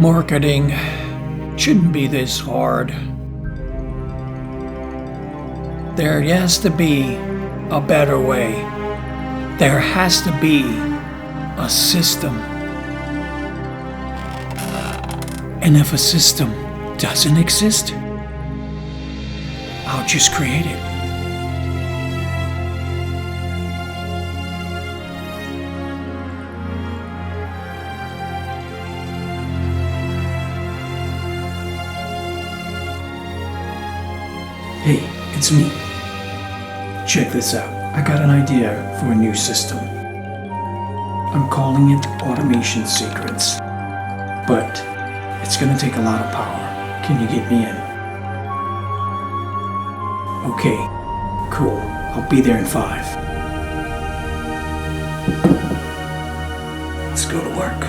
Marketing shouldn't be this hard. There has to be a better way. There has to be a system. And if a system doesn't exist, I'll just create it. Hey, it's me. Check this out. I got an idea for a new system. I'm calling it Automation Secrets. But it's gonna take a lot of power. Can you get me in? Okay, cool. I'll be there in 5. Let's go to work.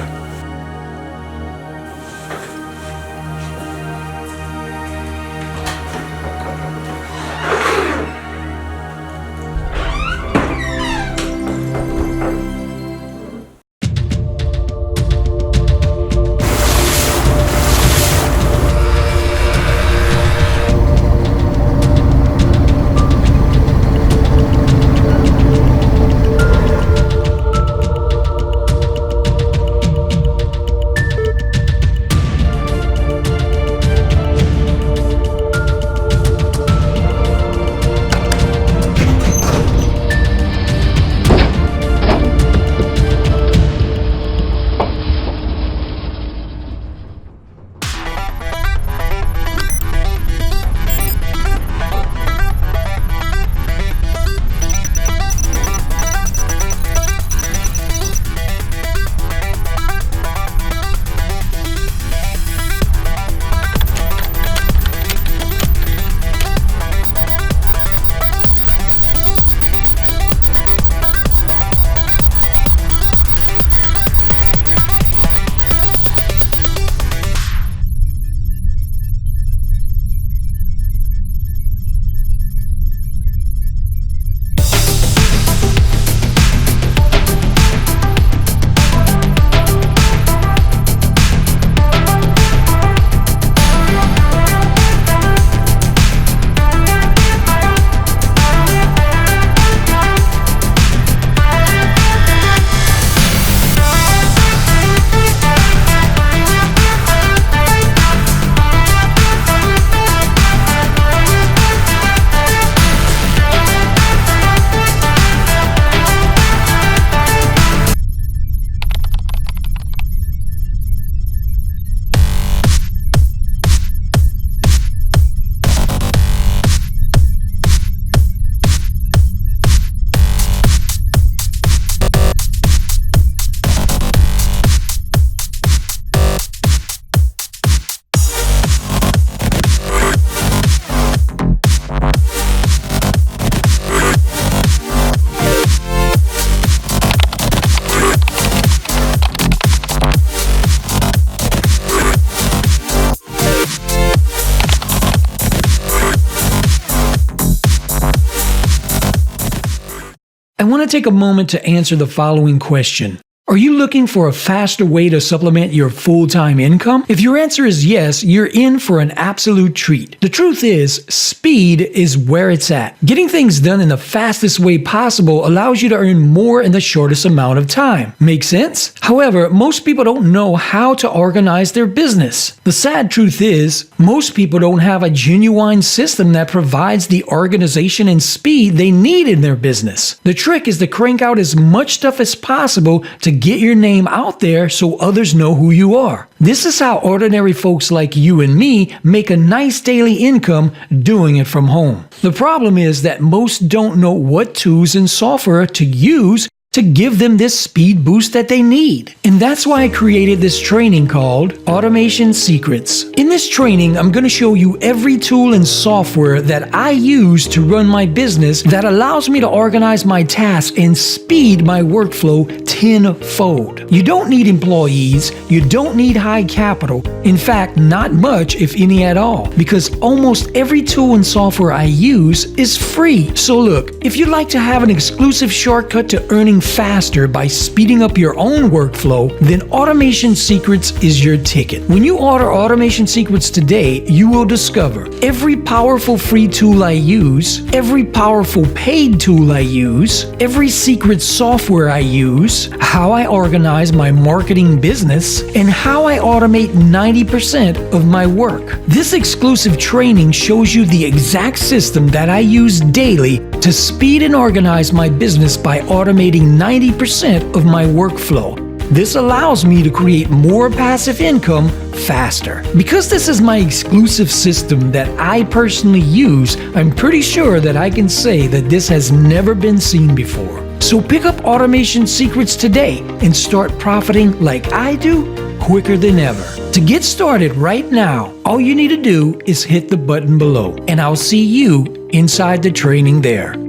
I want to take a moment to answer the following question. Are you looking for a faster way to supplement your full-time income? If your answer is yes, you're in for an absolute treat. The truth is, speed is where it's at. Getting things done in the fastest way possible allows you to earn more in the shortest amount of time. Make sense? However, most people don't know how to organize their business. The sad truth is, most people don't have a genuine system that provides the organization and speed they need in their business. The trick is to crank out as much stuff as possible to get your name out there so others know who you are. This is how ordinary folks like you and me make a nice daily income doing it from home. The problem is that most don't know what tools and software to use to give them this speed boost that they need. And that's why I created this training called Automation Secrets. In this training, I'm going to show you every tool and software that I use to run my business that allows me to organize my tasks and speed my workflow tenfold. You don't need employees, you don't need high capital. In fact, not much, if any at all, because almost every tool and software I use is free. So look, if you'd like to have an exclusive shortcut to earning faster by speeding up your own workflow, then Automation Secrets is your ticket. When you order Automation Secrets today, you will discover every powerful free tool I use, every powerful paid tool I use, every secret software I use, how I organize my marketing business, and how I automate 90% of my work. This exclusive training shows you the exact system that I use daily to speed and organize my business by automating 90% of my workflow. This allows me to create more passive income faster. Because this is my exclusive system that I personally use, I'm pretty sure that I can say that this has never been seen before. So pick up Automation Secrets today and start profiting like I do, quicker than ever. To get started right now, all you need to do is hit the button below, and I'll see you inside the training there.